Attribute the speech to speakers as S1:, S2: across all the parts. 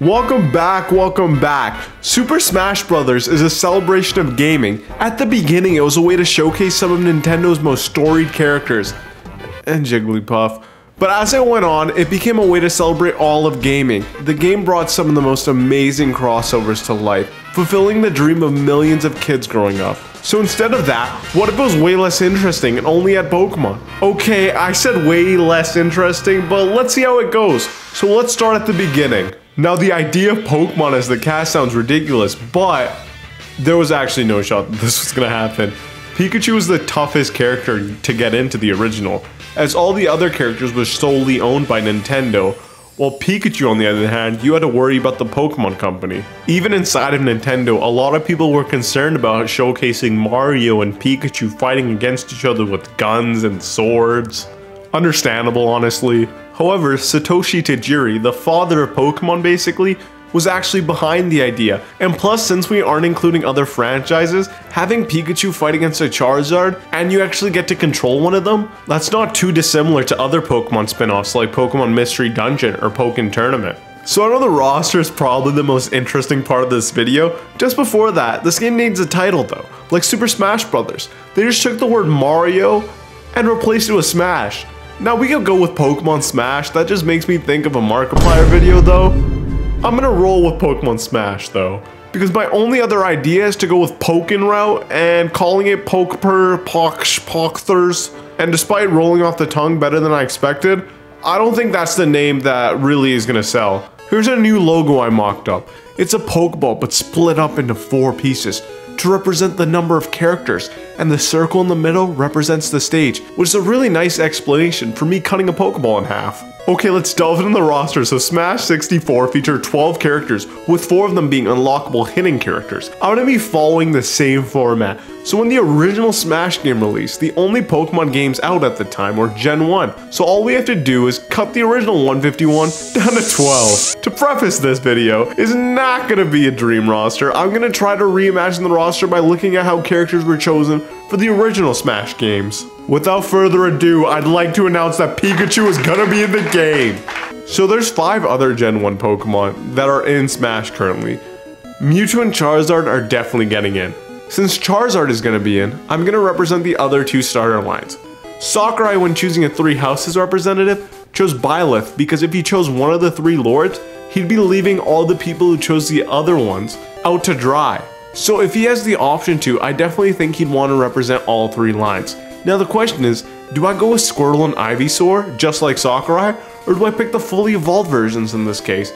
S1: Welcome back. Super Smash Bros. Is a celebration of gaming. At the beginning, it was a way to showcase some of Nintendo's most storied characters, and Jigglypuff. But as it went on, it became a way to celebrate all of gaming. The game brought some of the most amazing crossovers to life, fulfilling the dream of millions of kids growing up. So instead of that, what if it was way less interesting and only had Pokemon? Okay, I said way less interesting, but let's see how it goes. So let's start at the beginning. Now the idea of Pokemon as the cast sounds ridiculous, but there was actually no shot that this was gonna happen. Pikachu was the toughest character to get into the original, as all the other characters were solely owned by Nintendo, while Pikachu on the other hand, you had to worry about the Pokemon Company. Even inside of Nintendo, a lot of people were concerned about showcasing Mario and Pikachu fighting against each other with guns and swords. Understandable, honestly. However, Satoshi Tajiri, the father of Pokemon basically, was actually behind the idea. And plus, since we aren't including other franchises, having Pikachu fight against a Charizard, and you actually get to control one of them, that's not too dissimilar to other Pokemon spin-offs like Pokemon Mystery Dungeon or Pokken Tournament. So I know the roster is probably the most interesting part of this video. Just before that, this game needs a title though, like Super Smash Bros. They just took the word Mario and replaced it with Smash. Now we could go with Pokemon Smash, that just makes me think of a Markiplier video though. I'm gonna roll with Pokemon Smash though, because my only other idea is to go with Pokken route and calling it Pokthers. And despite rolling off the tongue better than I expected, I don't think that's the name that really is gonna sell. Here's a new logo I mocked up. It's a Pokeball but split up into 4 pieces to represent the number of characters, and the circle in the middle represents the stage, which is a really nice explanation for me cutting a Pokeball in half. Okay, let's delve into the roster. So Smash 64 featured 12 characters, with 4 of them being unlockable hidden characters. I'm gonna be following the same format. So when the original Smash game released, the only Pokemon games out at the time were Gen 1. So all we have to do is cut the original 151 down to 12. To preface this video, is not gonna be a dream roster. I'm gonna try to reimagine the roster by looking at how characters were chosen for the original Smash games. Without further ado, I'd like to announce that Pikachu is gonna be in the game. So there's 5 other Gen 1 Pokemon that are in Smash currently. Mewtwo and Charizard are definitely getting in. Since Charizard is gonna be in, I'm gonna represent the other 2 starter lines. Sakurai, when choosing a 3 houses representative, chose Byleth because if he chose one of the 3 lords, he'd be leaving all the people who chose the other ones out to dry. So if he has the option to, I definitely think he'd want to represent all 3 lines. Now the question is, do I go with Squirtle and Ivysaur, just like Sakurai, or do I pick the fully evolved versions in this case?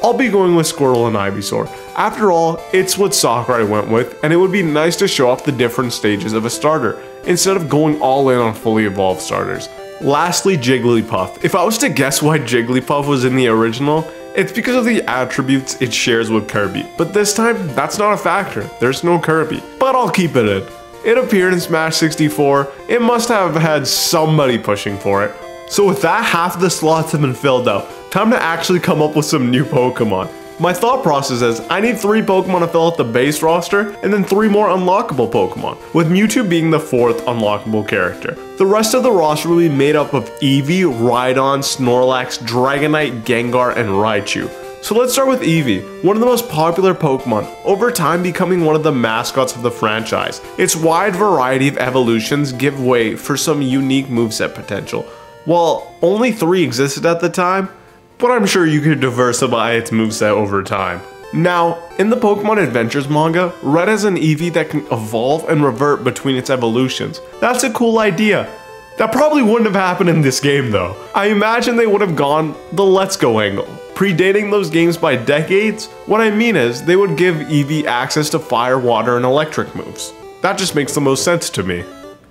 S1: I'll be going with Squirtle and Ivysaur. After all, it's what Sakurai went with, and it would be nice to show off the different stages of a starter, instead of going all in on fully evolved starters. Lastly, Jigglypuff. If I was to guess why Jigglypuff was in the original, it's because of the attributes it shares with Kirby. But this time, that's not a factor. There's no Kirby. But I'll keep it in. It appeared in Smash 64. It must have had somebody pushing for it. So with that, half of the slots have been filled out. Time to actually come up with some new Pokemon. My thought process is, I need 3 Pokemon to fill out the base roster, and then 3 more unlockable Pokemon, with Mewtwo being the 4th unlockable character. The rest of the roster will be made up of Eevee, Rhydon, Snorlax, Dragonite, Gengar, and Raichu. So let's start with Eevee, one of the most popular Pokemon, over time becoming one of the mascots of the franchise. Its wide variety of evolutions give way for some unique moveset potential. While only 3 existed at the time, but I'm sure you could diversify its moveset over time. Now, in the Pokemon Adventures manga, Red has an Eevee that can evolve and revert between its evolutions. That's a cool idea. That probably wouldn't have happened in this game though. I imagine they would have gone the Let's Go angle. Predating those games by decades, what I mean is they would give Eevee access to fire, water, and electric moves. That just makes the most sense to me.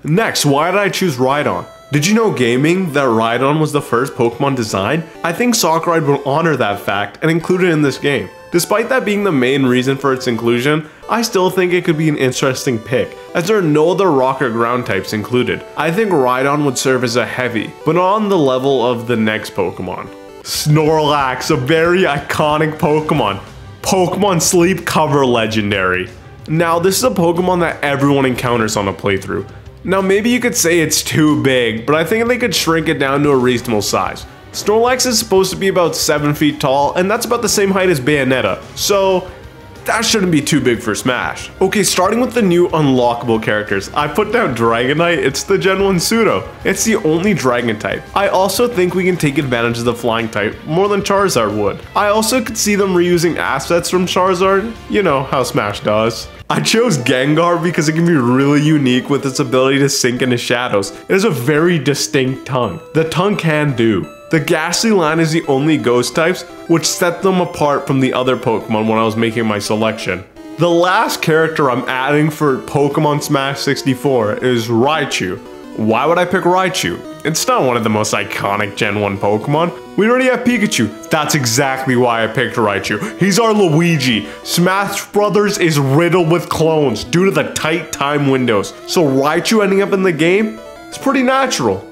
S1: Next, why did I choose Rhydon? Did you know gaming that Rhydon was the first Pokemon design? I think Sakurai will honor that fact and include it in this game. Despite that being the main reason for its inclusion, I still think it could be an interesting pick, as there are no other rock or ground types included. I think Rhydon would serve as a heavy, but not on the level of the next Pokemon. Snorlax, a very iconic Pokemon. Pokemon Sleep cover legendary. Now this is a Pokemon that everyone encounters on a playthrough. Now maybe you could say it's too big, but I think they could shrink it down to a reasonable size. Snorlax is supposed to be about 7 feet tall, and that's about the same height as Bayonetta, so that shouldn't be too big for Smash. Okay, starting with the new unlockable characters, I put down Dragonite. It's the Gen 1 Pseudo. It's the only dragon type. I also think we can take advantage of the flying type more than Charizard would. I also could see them reusing assets from Charizard, you know how Smash does. I chose Gengar because it can be really unique with its ability to sink into shadows. It has a very distinct tongue. The tongue can do. The Ghastly line is the only ghost types, which set them apart from the other Pokemon when I was making my selection. The last character I'm adding for Pokemon Smash 64 is Raichu. Why would I pick Raichu? It's not one of the most iconic Gen 1 Pokemon. We already have Pikachu. That's exactly why I picked Raichu. He's our Luigi. Smash Brothers is riddled with clones due to the tight time windows. So Raichu ending up in the game is pretty natural.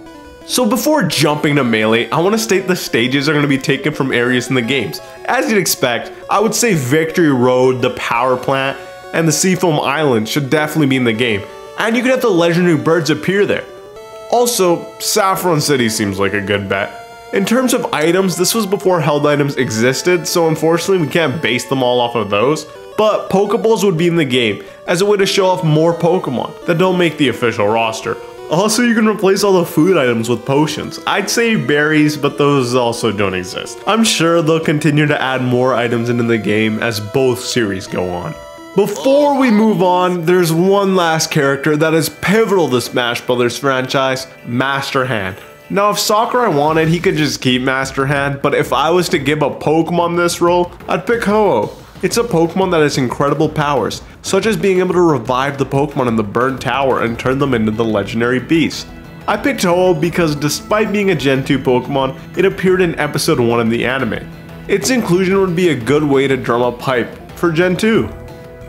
S1: So before jumping to Melee, I want to state the stages are going to be taken from areas in the games. As you'd expect, I would say Victory Road, the Power Plant, and the Seafoam Island should definitely be in the game. And you could have the legendary birds appear there. Also, Saffron City seems like a good bet. In terms of items, this was before held items existed, so unfortunately we can't base them all off of those. But Pokeballs would be in the game, as a way to show off more Pokemon that don't make the official roster. Also, you can replace all the food items with potions. I'd say berries, but those also don't exist. I'm sure they'll continue to add more items into the game as both series go on. Before we move on, there's one last character that is pivotal to Smash Bros. Franchise, Master Hand. Now, if Sakurai wanted, he could just keep Master Hand, but if I was to give a Pokemon this role, I'd pick Ho-Oh. It's a Pokemon that has incredible powers, such as being able to revive the Pokemon in the Burned Tower and turn them into the legendary beast. I picked Ho-Oh because despite being a Gen 2 Pokemon, it appeared in episode 1 of the anime. Its inclusion would be a good way to drum up hype for Gen 2.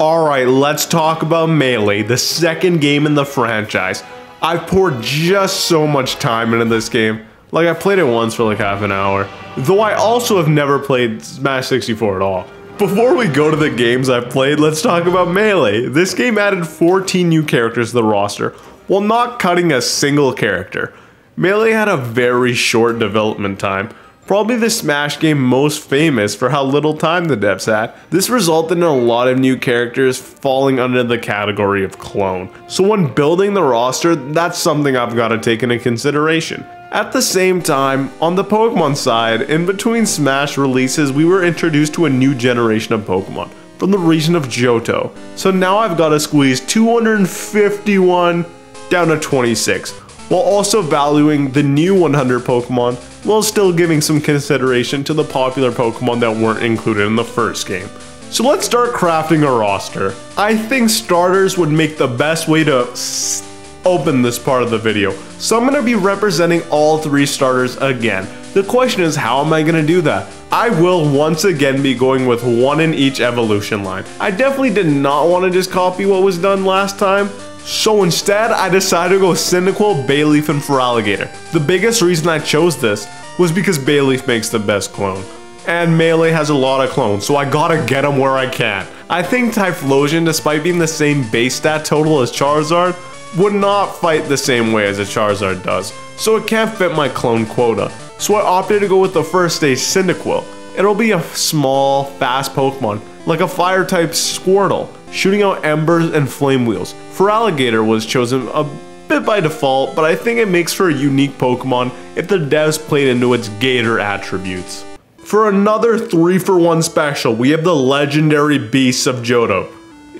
S1: Alright, let's talk about Melee, the second game in the franchise. I've poured just so much time into this game. Like, I played it once for like half an hour. Though I also have never played Smash 64 at all. Before we go to the games I've played, let's talk about Melee. This game added 14 new characters to the roster, while not cutting a single character. Melee had a very short development time, probably the Smash game most famous for how little time the devs had. This resulted in a lot of new characters falling under the category of clone. So when building the roster, that's something I've got to take into consideration. At the same time, on the Pokemon side, in between Smash releases, we were introduced to a new generation of Pokemon from the region of Johto. So now I've got to squeeze 251 down to 26, while also valuing the new 100 Pokemon, while still giving some consideration to the popular Pokemon that weren't included in the first game. So let's start crafting a roster. I think starters would make the best way to open this part of the video. So I'm going to be representing all 3 starters again. The question is, how am I going to do that? I will once again be going with 1 in each evolution line. I definitely did not want to just copy what was done last time. So instead, I decided to go Cyndaquil, Bayleaf, and Feraligatr. The biggest reason I chose this was because Bayleaf makes the best clone. And Melee has a lot of clones, so I gotta get them where I can. I think Typhlosion, despite being the same base stat total as Charizard, would not fight the same way as a Charizard does, so it can't fit my clone quota. So I opted to go with the first stage Cyndaquil. It'll be a small, fast Pokemon, like a fire type Squirtle, shooting out embers and flame wheels. Feraligatr was chosen a bit by default, but I think it makes for a unique Pokemon if the devs played into its Gator attributes. For another 3-for-1 special, we have the legendary beasts of Johto.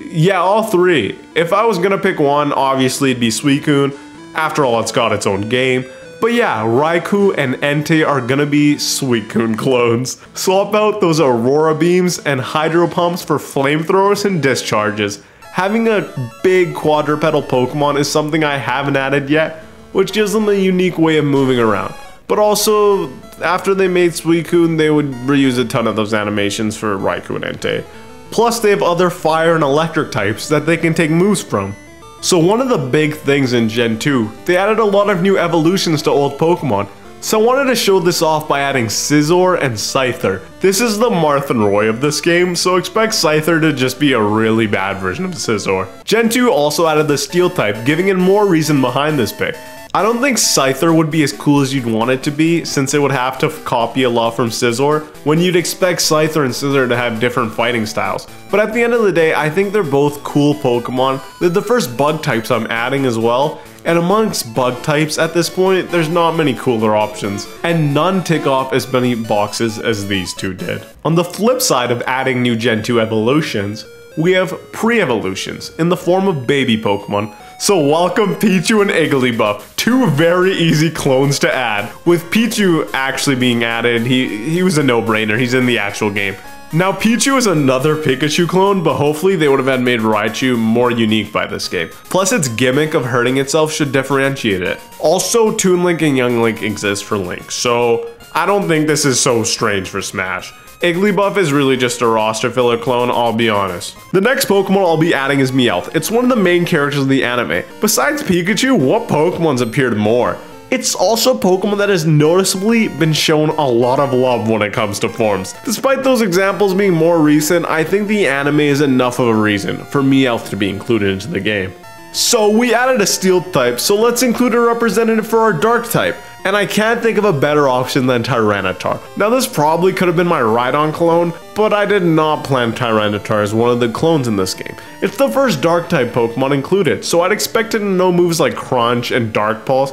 S1: Yeah, all 3. If I was gonna pick one, obviously it'd be Suicune. After all, it's got its own game. But yeah, Raikou and Entei are gonna be Suicune clones. Swap out those Aurora Beams and Hydro Pumps for flamethrowers and discharges. Having a big quadrupedal Pokemon is something I haven't added yet, which gives them a unique way of moving around. But also, after they made Suicune, they would reuse a ton of those animations for Raikou and Entei. Plus, they have other fire and electric types that they can take moves from. So one of the big things in Gen 2, they added a lot of new evolutions to old Pokemon. So I wanted to show this off by adding Scizor and Scyther. This is the Marth and Roy of this game, so expect Scyther to just be a really bad version of Scizor. Gen 2 also added the Steel type, giving it more reason behind this pick. I don't think Scyther would be as cool as you'd want it to be, since it would have to copy a lot from Scizor, when you'd expect Scyther and Scizor to have different fighting styles. But at the end of the day, I think they're both cool Pokemon. They're the first bug types I'm adding as well, and amongst bug types at this point, there's not many cooler options, and none tick off as many boxes as these two did. On the flip side of adding new Gen 2 evolutions, we have pre-evolutions in the form of baby Pokemon. So welcome Pichu and Igglybuff, two very easy clones to add. With Pichu actually being added, he was a no-brainer, he's in the actual game. Now Pichu is another Pikachu clone, but hopefully they would have made Raichu more unique by this game. Plus its gimmick of hurting itself should differentiate it. Also, Toon Link and Young Link exist for Link, so I don't think this is so strange for Smash. Igglybuff is really just a roster filler clone, I'll be honest. The next Pokemon I'll be adding is Meowth. It's one of the main characters of the anime. Besides Pikachu, what Pokemon's appeared more? It's also a Pokemon that has noticeably been shown a lot of love when it comes to forms. Despite those examples being more recent, I think the anime is enough of a reason for Meowth to be included into the game. So we added a Steel type, so let's include a representative for our Dark type. And I can't think of a better option than Tyranitar. Now this probably could have been my Rhydon clone, but I did not plan Tyranitar as one of the clones in this game. It's the first Dark type Pokemon included, so I'd expect it to know moves like Crunch and Dark Pulse.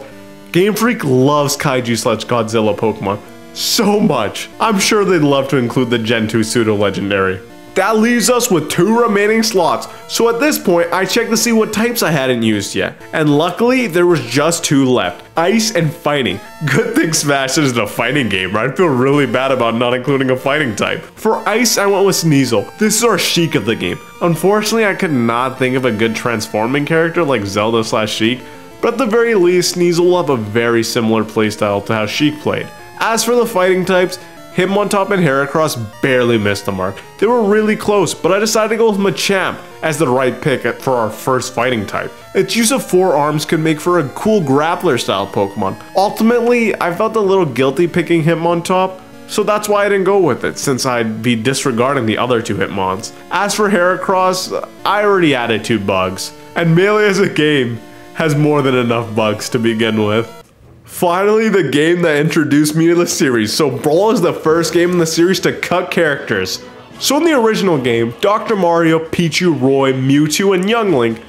S1: Game Freak loves Kaiju/Godzilla Pokemon so much. I'm sure they'd love to include the Gen 2 Pseudo-Legendary. That leaves us with 2 remaining slots, so at this point I checked to see what types I hadn't used yet, and luckily there was just 2 left, Ice and Fighting. Good thing Smash isn't a fighting game, right? I feel really bad about not including a fighting type. For Ice I went with Sneasel. This is our Sheik of the game. Unfortunately I could not think of a good transforming character like Zelda/Sheik, but at the very least Sneasel will have a very similar playstyle to how Sheik played. As for the fighting types, Hitmontop and Heracross barely missed the mark. They were really close, but I decided to go with Machamp as the right pick for our first fighting type. Its use of 4 arms could make for a cool grappler style Pokemon. Ultimately, I felt a little guilty picking Hitmontop, so that's why I didn't go with it, since I'd be disregarding the other 2 Hitmons. As for Heracross, I already added 2 bugs, and Melee as a game has more than enough bugs to begin with. Finally, the game that introduced me to the series. So Brawl is the first game in the series to cut characters. So in the original game, Dr. Mario, Pichu, Roy, Mewtwo, and Young Link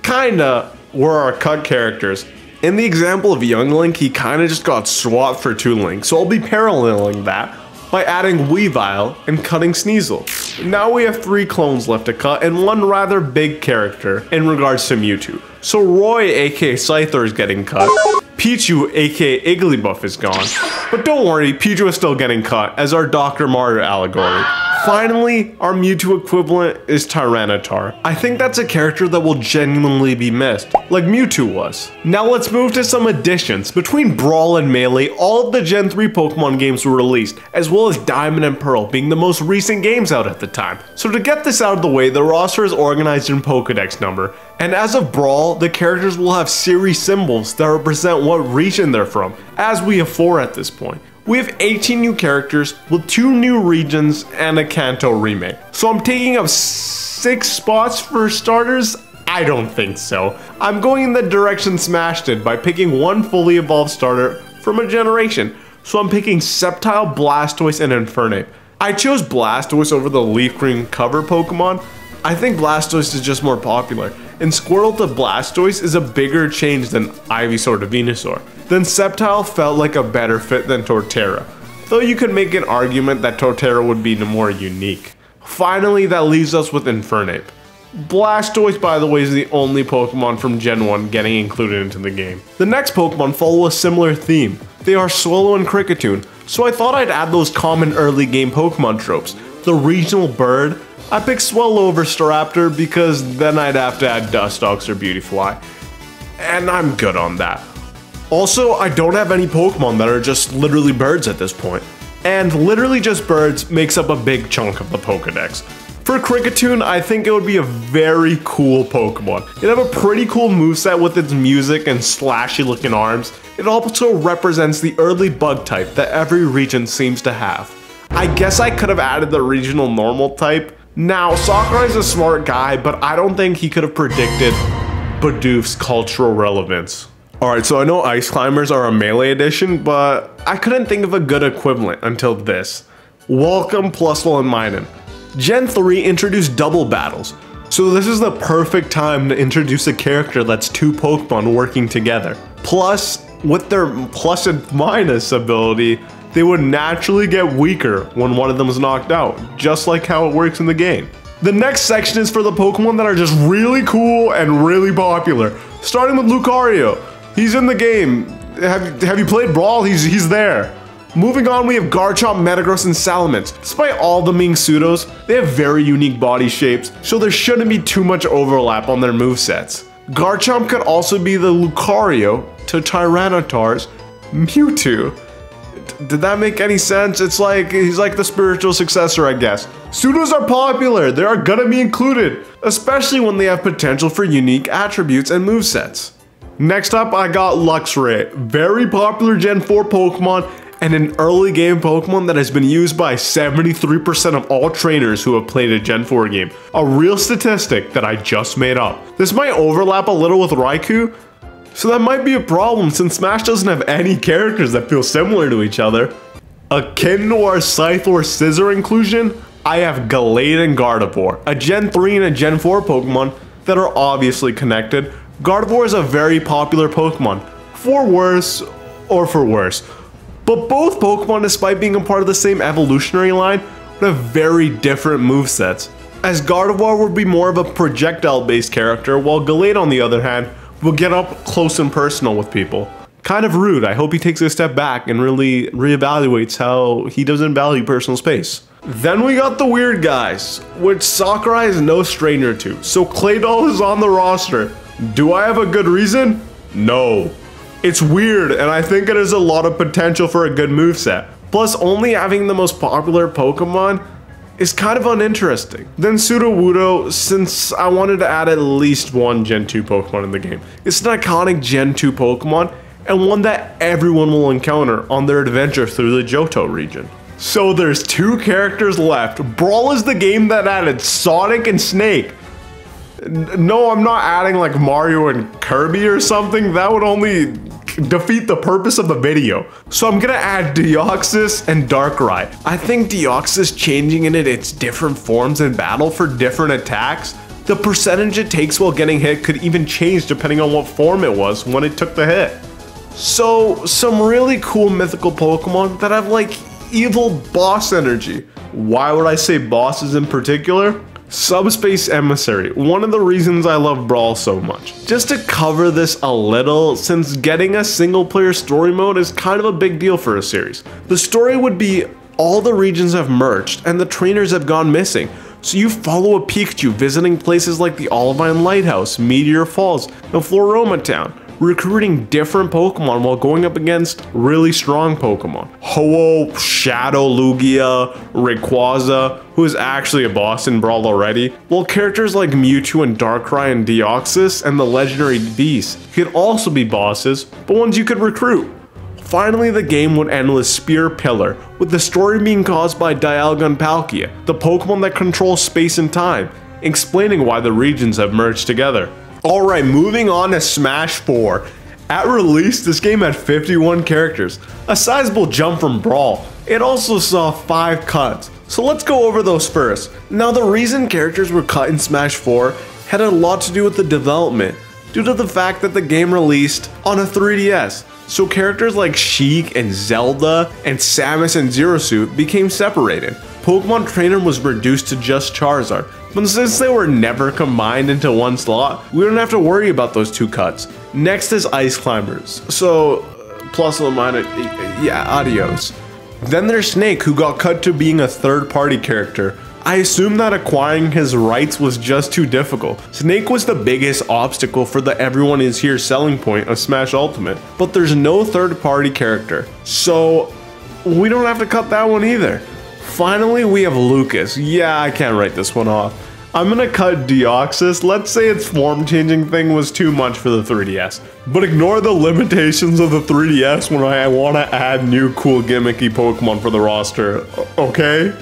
S1: kinda were our cut characters. In the example of Young Link, he kinda just got swapped for Toon Link, so I'll be paralleling that by adding Weavile and cutting Sneasel. Now we have 3 clones left to cut and 1 rather big character in regards to Mewtwo. So Roy aka Scyther is getting cut. Pichu aka Igglybuff is gone. But don't worry, Pichu is still getting cut as our Dr. Mario allegory. Finally, our Mewtwo equivalent is Tyranitar. I think that's a character that will genuinely be missed, like Mewtwo was. Now let's move to some additions. Between Brawl and Melee, all of the Gen 3 Pokemon games were released, as well as Diamond and Pearl being the most recent games out at the time. So to get this out of the way, the roster is organized in Pokedex number. And as of Brawl, the characters will have series symbols that represent what region they're from, as we have 4 at this point. We have 18 new characters with 2 new regions and a Kanto remake. So I'm taking up 6 spots for starters? I don't think so. I'm going in the direction Smash did by picking 1 fully evolved starter from a generation. So I'm picking Sceptile, Blastoise, and Infernape. I chose Blastoise over the Leaf Green cover Pokemon. I think Blastoise is just more popular, and Squirtle to Blastoise is a bigger change than Ivysaur to Venusaur. Then Sceptile felt like a better fit than Torterra, though you could make an argument that Torterra would be more unique. Finally, that leaves us with Infernape. Blastoise, by the way, is the only Pokemon from Gen 1 getting included into the game. The next Pokemon follow a similar theme. They are Swallow and Kricketune, so I thought I'd add those common early game Pokemon tropes. The regional bird. I picked Swallow over Staraptor because then I'd have to add Dustox or Beautifly, and I'm good on that. Also, I don't have any Pokemon that are just literally birds at this point, and literally just birds makes up a big chunk of the Pokedex. For Kricketune, I think it would be a very cool Pokemon. It'd have a pretty cool moveset with its music and slashy looking arms. It also represents the early bug type that every region seems to have. I guess I could have added the regional normal type. Now, Sakurai's a smart guy, but I don't think he could have predicted Bidoof's cultural relevance. Alright, so I know Ice Climbers are a melee edition, but I couldn't think of a good equivalent until this. Welcome Plusle and Minun. Gen 3 introduced double battles, so this is the perfect time to introduce a character that's two Pokemon working together. Plus, with their plus and minus ability, they would naturally get weaker when one of them is knocked out, just like how it works in the game. The next section is for the Pokemon that are just really cool and really popular, starting with Lucario. He's in the game. Have you played Brawl? He's there. Moving on, we have Garchomp, Metagross, and Salamence. Despite all them being pseudos, they have very unique body shapes, so there shouldn't be too much overlap on their movesets. Garchomp could also be the Lucario to Tyranitar's Mewtwo. Did that make any sense? It's like, he's like the spiritual successor, I guess. Pseudos are popular, they are gonna be included, especially when they have potential for unique attributes and movesets. Next up, I got Luxray, very popular Gen 4 Pokemon, and an early game Pokemon that has been used by 73% of all trainers who have played a Gen 4 game. A real statistic that I just made up. This might overlap a little with Raikou, so that might be a problem since Smash doesn't have any characters that feel similar to each other. Akin to our Scythe or Scissor inclusion, I have Gallade and Gardevoir, a Gen 3 and a Gen 4 Pokemon that are obviously connected. Gardevoir is a very popular Pokemon, for worse or for worse. But both Pokemon, despite being a part of the same evolutionary line, would have very different movesets, as Gardevoir would be more of a projectile-based character, while Gallade, on the other hand, will get up close and personal with people. Kind of rude. I hope he takes a step back and really reevaluates how he doesn't value personal space. Then we got the weird guys, which Sakurai is no stranger to, so Claydol is on the roster. Do I have a good reason? No. It's weird, and I think it has a lot of potential for a good moveset. Plus, only having the most popular Pokemon is kind of uninteresting. Then Sudowoodo, since I wanted to add at least one Gen 2 Pokemon in the game. It's an iconic Gen 2 Pokemon, and one that everyone will encounter on their adventure through the Johto region. So there's two characters left. Brawl is the game that added Sonic and Snake. No, I'm not adding like Mario and Kirby or something. That would only defeat the purpose of the video. So I'm gonna add Deoxys and Darkrai. I think Deoxys changing in its different forms in battle for different attacks, the percentage it takes while getting hit could even change depending on what form it was when it took the hit. So some really cool mythical Pokemon that have like evil boss energy. Why would I say bosses in particular? Subspace Emissary, one of the reasons I love Brawl so much. Just to cover this a little, since getting a single player story mode is kind of a big deal for a series. The story would be all the regions have merged and the trainers have gone missing. So you follow a Pikachu visiting places like the Olivine Lighthouse, Meteor Falls, and Floroma Town, recruiting different Pokemon while going up against really strong Pokemon. Ho-Oh, Shadow Lugia, Rayquaza, who is actually a boss in Brawl already, while characters like Mewtwo and Darkrai and Deoxys and the legendary Beast could also be bosses, but ones you could recruit. Finally, the game would end with Spear Pillar, with the story being caused by Dialga and Palkia, the Pokemon that control space and time, explaining why the regions have merged together. Alright, moving on to Smash 4. At release, this game had 51 characters, a sizable jump from Brawl. It also saw 5 cuts, so let's go over those first. Now, the reason characters were cut in Smash 4 had a lot to do with the development, due to the fact that the game released on a 3DS. So characters like Sheik and Zelda and Samus and Zero Suit became separated. Pokemon Trainer was reduced to just Charizard, but since they were never combined into one slot, we don't have to worry about those 2 cuts. Next is Ice Climbers, so plus or minus, yeah, adios. Then there's Snake, who got cut to being a third-party character. I assume that acquiring his rights was just too difficult. Snake was the biggest obstacle for the everyone is here selling point of Smash Ultimate, but there's no third-party character, so we don't have to cut that one either. Finally, we have Lucas. Yeah, I can't write this one off. I'm gonna cut Deoxys. Let's say its form changing thing was too much for the 3DS. But ignore the limitations of the 3DS when I wanna add new cool gimmicky Pokemon for the roster, okay?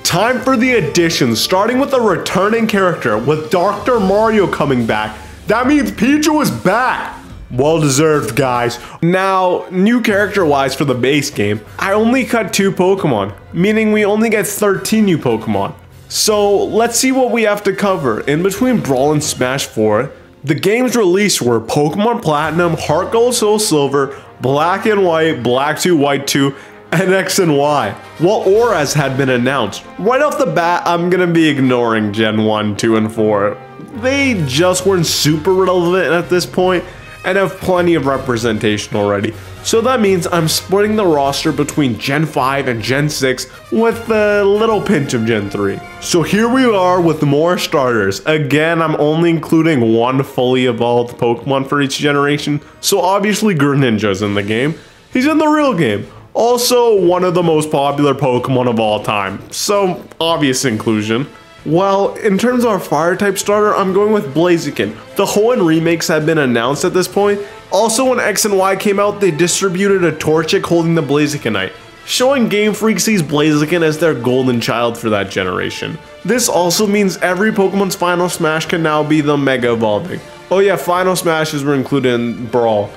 S1: Time for the additions, starting with a returning character with Dr. Mario coming back. That means Pichu is back! Well deserved, guys. Now, new character-wise for the base game, I only cut 2 Pokemon, meaning we only get 13 new Pokemon. So, let's see what we have to cover. In between Brawl and Smash 4, the games released were Pokemon Platinum, Heart Gold, Soul Silver, Black and White, Black 2, White 2, and X and Y. While Auras had been announced, right off the bat, I'm gonna be ignoring Gen 1, 2, and 4. They just weren't super relevant at this point, and have plenty of representation already. So that means I'm splitting the roster between Gen 5 and Gen 6 with a little pinch of Gen 3. So here we are with more starters. Again, I'm only including 1 fully evolved Pokemon for each generation, so obviously Greninja's in the game. He's in the real game. Also, one of the most popular Pokemon of all time, so obvious inclusion. Well, in terms of our fire-type starter, I'm going with Blaziken. The Hoenn remakes have been announced at this point. Also, when X and Y came out, they distributed a Torchic holding the Blazikenite, showing Game Freak sees Blaziken as their golden child for that generation. This also means every Pokemon's Final Smash can now be the Mega Evolving. Oh yeah, Final Smashes were included in Brawl.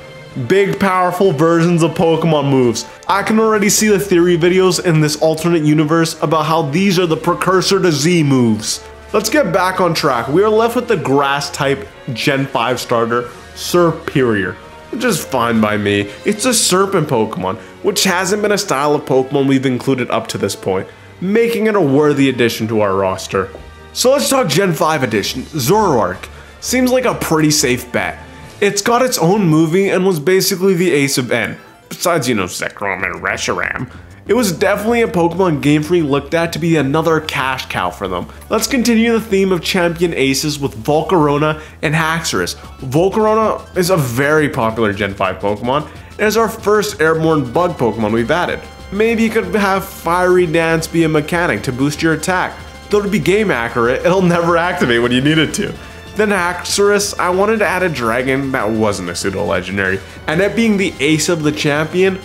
S1: Big, powerful versions of Pokemon moves. I can already see the theory videos in this alternate universe about how these are the precursor to Z moves. Let's get back on track. We are left with the grass type Gen 5 starter, Serperior, which is fine by me. It's a serpent Pokemon, which hasn't been a style of Pokemon we've included up to this point, making it a worthy addition to our roster. So let's talk Gen 5 edition, Zoroark. Seems like a pretty safe bet. It's got its own movie and was basically the ace of N, besides, you know, Zekrom and Reshiram. It was definitely a Pokemon Game Freak looked at to be another cash cow for them. Let's continue the theme of champion aces with Volcarona and Haxorus. Volcarona is a very popular Gen 5 Pokemon and is our first airborne bug Pokemon we've added. Maybe you could have Fiery Dance be a mechanic to boost your attack. Though to be game accurate, it'll never activate when you need it to. Then Haxorus, I wanted to add a dragon that wasn't a pseudo-legendary, and it being the ace of the champion,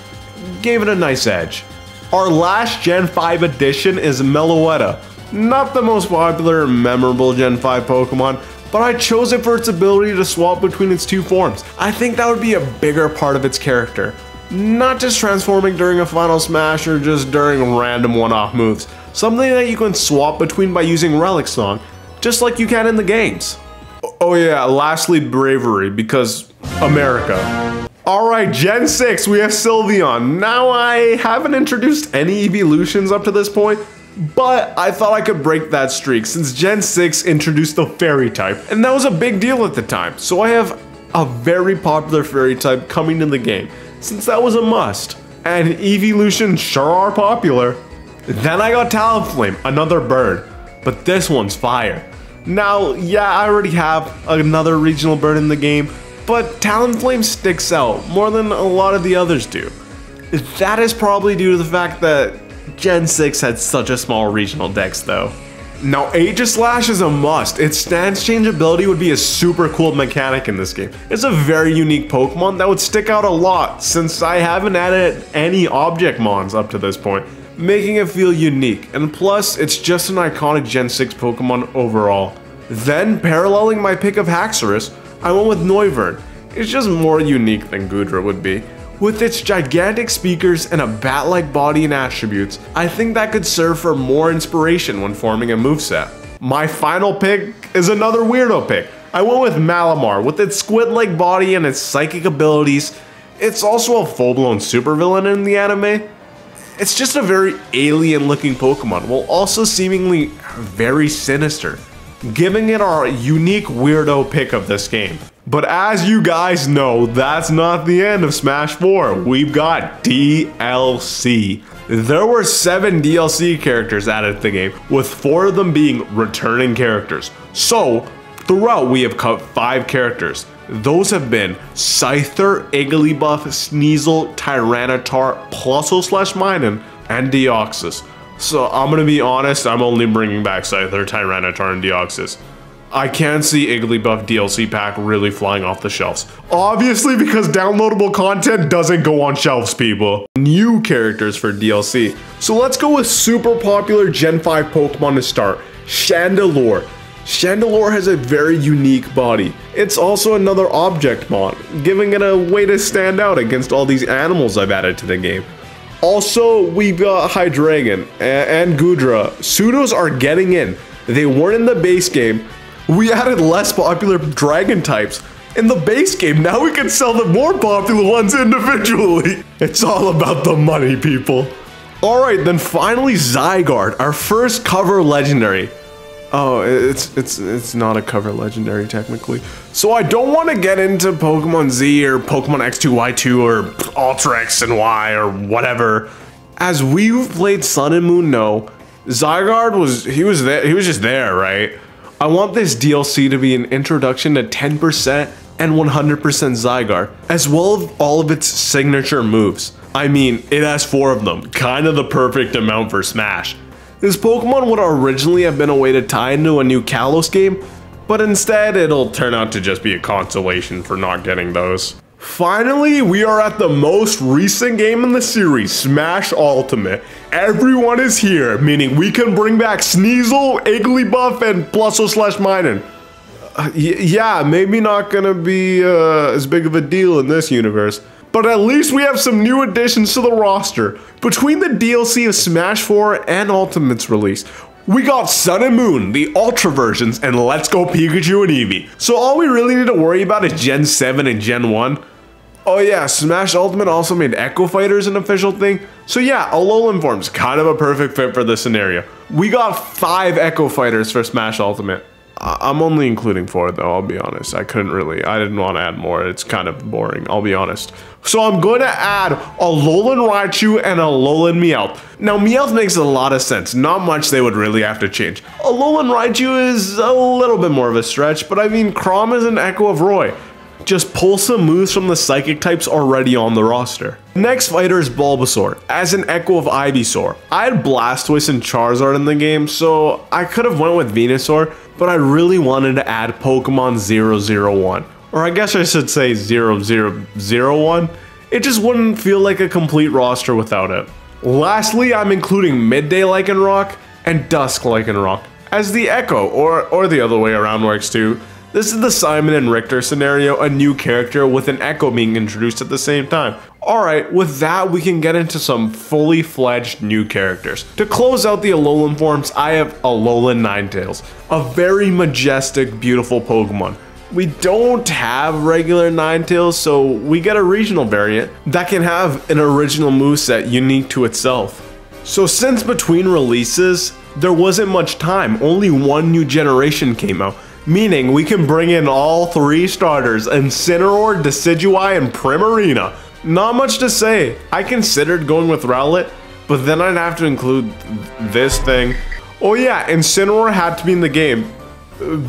S1: gave it a nice edge. Our last Gen 5 addition is Meloetta. Not the most popular and memorable Gen 5 Pokemon, but I chose it for its ability to swap between its 2 forms. I think that would be a bigger part of its character. Not just transforming during a Final Smash or just during random one-off moves. Something that you can swap between by using Relic Song, just like you can in the games. Oh yeah, lastly Bravery, because America. Alright, Gen 6, we have Sylveon. Now I haven't introduced any evolutions up to this point, but I thought I could break that streak since Gen 6 introduced the Fairy type, and that was a big deal at the time. So I have a very popular Fairy type coming in the game, since that was a must. And evolutions sure are popular. Then I got Talonflame, another bird, but this one's fire. Now, yeah, I already have another regional bird in the game, but Talonflame sticks out more than a lot of the others do. That is probably due to the fact that Gen 6 had such a small regional dex though. Now, Aegislash is a must. Its stance change ability would be a super cool mechanic in this game. It's a very unique Pokemon that would stick out a lot since I haven't added any object mons up to this point, making it feel unique, and plus, it's just an iconic Gen 6 Pokemon overall. Then, paralleling my pick of Haxorus, I went with Noivern. It's just more unique than Goodra would be. With its gigantic speakers and a bat-like body and attributes, I think that could serve for more inspiration when forming a moveset. My final pick is another weirdo pick. I went with Malamar. With its squid-like body and its psychic abilities, it's also a full-blown supervillain in the anime. It's just a very alien-looking Pokemon, while also seemingly very sinister, giving it our unique weirdo pick of this game. But as you guys know, that's not the end of Smash 4. We've got DLC. There were 7 DLC characters added to the game, with 4 of them being returning characters. So, throughout we have cut 5 characters. Those have been Scyther, Igglybuff, Sneasel, Tyranitar, Plusle/Minun, and Deoxys. So I'm gonna be honest, I'm only bringing back Scyther, Tyranitar, and Deoxys. I can't see Igglybuff DLC pack really flying off the shelves. Obviously because downloadable content doesn't go on shelves, people. New characters for DLC. So let's go with super popular Gen 5 Pokemon to start, Chandelure. Chandelure has a very unique body. It's also another object mod, giving it a way to stand out against all these animals I've added to the game. Also, we've got Hydreigon and Goodra. Pseudos are getting in. They weren't in the base game. We added less popular dragon types. In the base game, now we can sell the more popular ones individually. It's all about the money, people. Alright, then finally Zygarde, our first cover legendary. Oh, it's not a cover legendary technically. So I don't want to get into Pokemon Z or Pokemon X2, Y2 or Ultra X and Y or whatever. As we've played Sun and Moon know, Zygarde was just there, right? I want this DLC to be an introduction to 10% and 100% Zygarde, as well as all of its signature moves. I mean, it has 4 of them, kind of the perfect amount for Smash. This Pokemon would originally have been a way to tie into a new Kalos game, but instead it'll turn out to just be a consolation for not getting those. Finally, we are at the most recent game in the series, Smash Ultimate. Everyone is here, meaning we can bring back Sneasel, Igglybuff, and Plusle/Minun. Yeah, maybe not gonna be as big of a deal in this universe, but at least we have some new additions to the roster. Between the DLC of Smash 4 and Ultimate's release, we got Sun and Moon, the Ultra versions, and Let's Go Pikachu and Eevee. So all we really need to worry about is Gen 7 and Gen 1. Oh yeah, Smash Ultimate also made Echo Fighters an official thing. So yeah, Alolan form's kind of a perfect fit for this scenario. We got 5 Echo Fighters for Smash Ultimate. I'm only including 4 though, I'll be honest. I didn't want to add more. It's kind of boring, I'll be honest. So I'm going to add a Alolan Raichu and a Alolan Meowth. Now Meowth makes a lot of sense. Not much they would really have to change. Alolan Raichu is a little bit more of a stretch, but I mean, Chrom is an Echo of Roy. Just pull some moves from the Psychic types already on the roster. Next fighter is Bulbasaur, as an Echo of Ivysaur. I had Blastoise and Charizard in the game, so I could have went with Venusaur, but I really wanted to add Pokemon 001. Or I guess I should say 0001. It just wouldn't feel like a complete roster without it. Lastly, I'm including Midday Lycanroc and Dusk Lycanroc as the Echo, or the other way around works too. This is the Simon and Richter scenario, a new character with an Echo being introduced at the same time. Alright, with that we can get into some fully fledged new characters. To close out the Alolan forms, I have Alolan Ninetales, a very majestic, beautiful Pokemon. We don't have regular Ninetales, so we get a regional variant that can have an original moveset unique to itself. So since between releases, there wasn't much time, only one new generation came out. Meaning we can bring in all 3 starters: Incineroar, Decidueye, and Primarina. Not much to say. I considered going with Rowlet, but then I'd have to include this thing. Oh yeah, Incineroar had to be in the game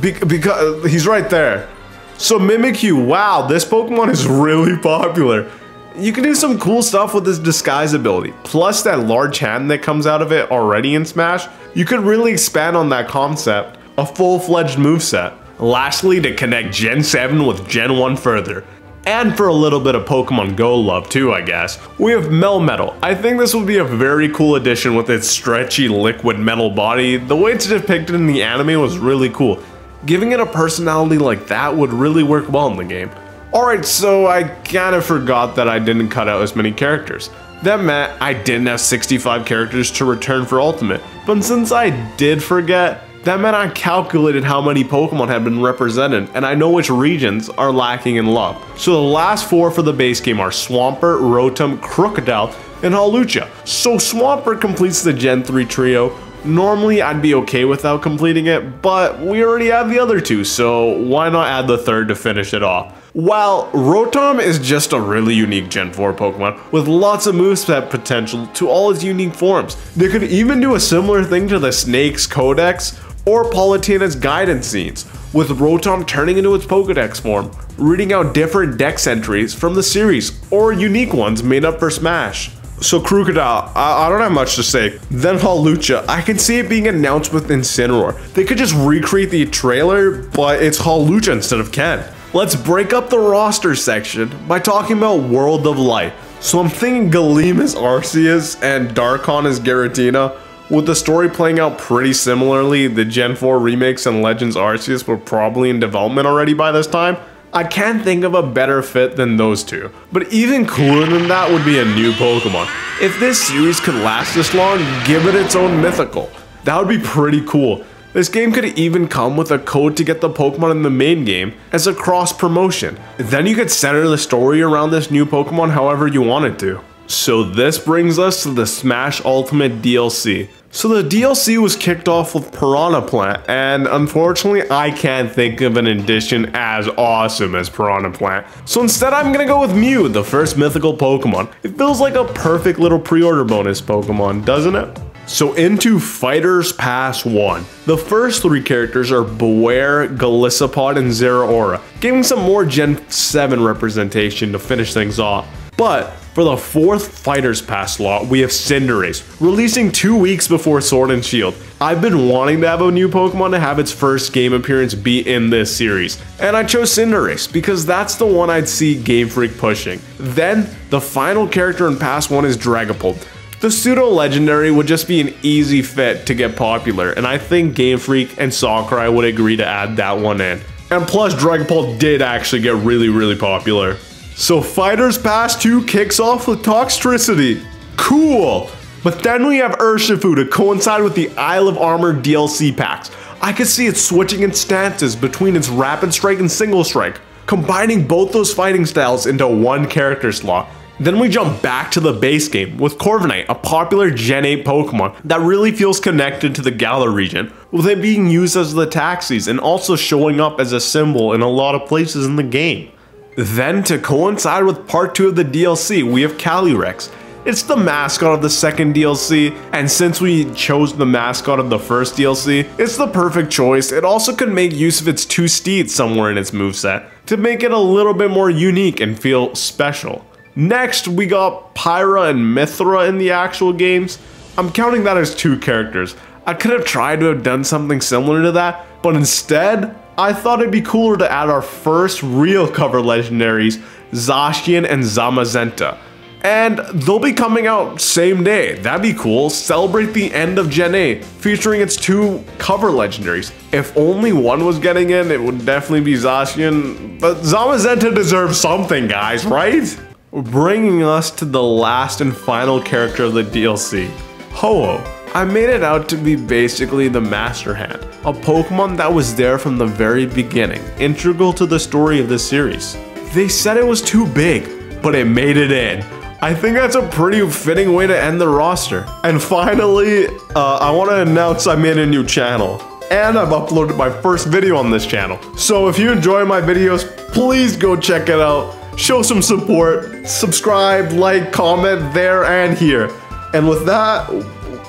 S1: because he's right there. So Mimikyu, wow, this Pokemon is really popular. You can do some cool stuff with this disguise ability, plus that large hand that comes out of it already in Smash. You could really expand on that concept. A full-fledged moveset. Lastly, to connect Gen 7 with Gen 1 further. And for a little bit of Pokemon Go love too, I guess, we have Melmetal. I think this will be a very cool addition with its stretchy liquid metal body. The way it's depicted in the anime was really cool. Giving it a personality like that would really work well in the game. Alright, so I kinda forgot that I didn't cut out as many characters. That meant I didn't have 65 characters to return for Ultimate. But since I did forget, that meant I calculated how many Pokemon had been represented, and I know which regions are lacking in love. So the last 4 for the base game are Swampert, Rotom, Crocodile, and Hawlucha. So Swampert completes the Gen 3 trio. Normally I'd be okay without completing it, but we already have the other 2, so why not add the 3rd to finish it off? While Rotom is just a really unique Gen 4 Pokemon with lots of moveset potential to all its unique forms. They could even do a similar thing to the Snake's Codex or Palutena's guidance scenes, with Rotom turning into its Pokedex form, reading out different dex entries from the series, or unique ones made up for Smash. So Crocodile, I don't have much to say. Then Hawlucha, I can see it being announced with Incineroar. They could just recreate the trailer, but it's Hawlucha instead of Ken. Let's break up the roster section by talking about World of Light. So I'm thinking Galeem is Arceus and Darkon is Giratina. With the story playing out pretty similarly, the Gen 4 remakes and Legends Arceus were probably in development already by this time. I can't think of a better fit than those two. But even cooler than that would be a new Pokemon. If this series could last this long, give it its own mythical. That would be pretty cool. This game could even come with a code to get the Pokemon in the main game as a cross promotion. Then you could center the story around this new Pokemon however you wanted to. So this brings us to the Smash Ultimate DLC. So the DLC was kicked off with Piranha Plant, and unfortunately I can't think of an addition as awesome as Piranha Plant. So instead I'm gonna go with Mew, the first mythical Pokemon. It feels like a perfect little pre-order bonus Pokemon, doesn't it? So into Fighters Pass 1. The first three characters are Beware, Golisopod, and Zeraora, giving some more Gen 7 representation to finish things off. But for the fourth Fighters Pass slot, we have Cinderace, releasing 2 weeks before Sword and Shield. I've been wanting to have a new Pokemon to have its first game appearance be in this series, and I chose Cinderace because that's the one I'd see Game Freak pushing. Then, the final character in Pass 1 is Dragapult. The pseudo-legendary would just be an easy fit to get popular, and I think Game Freak and Sakurai would agree to add that one in. And plus, Dragapult did actually get really popular. So Fighters Pass 2 kicks off with Toxtricity. Cool! But then we have Urshifu to coincide with the Isle of Armor DLC packs. I could see it switching its stances between its Rapid Strike and Single Strike, combining both those fighting styles into one character slot. Then we jump back to the base game with Corviknight, a popular Gen 8 Pokemon that really feels connected to the Galar region, with it being used as the taxis and also showing up as a symbol in a lot of places in the game. Then to coincide with part 2 of the DLC, we have Calyrex. It's the mascot of the second DLC, and since we chose the mascot of the first DLC, it's the perfect choice. It also could make use of its 2 steeds somewhere in its moveset to make it a little bit more unique and feel special. Next, we got Pyra and Mithra in the actual games. I'm counting that as 2 characters. I could have tried to have done something similar to that, but instead, I thought it'd be cooler to add our first real cover legendaries, Zacian and Zamazenta. And they'll be coming out same day. That'd be cool. Celebrate the end of Gen 8, featuring its 2 cover legendaries. If only one was getting in, it would definitely be Zacian. But Zamazenta deserves something, guys, right? Bringing us to the last and final character of the DLC, Ho-Oh. I made it out to be basically the Master Hand, a Pokemon that was there from the very beginning, integral to the story of this series. They said it was too big, but it made it in. I think that's a pretty fitting way to end the roster. And finally, I want to announce I made a new channel. And I've uploaded my first video on this channel. So if you enjoy my videos, please go check it out. Show some support, subscribe, like, comment there and here. And with that,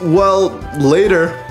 S1: well, later.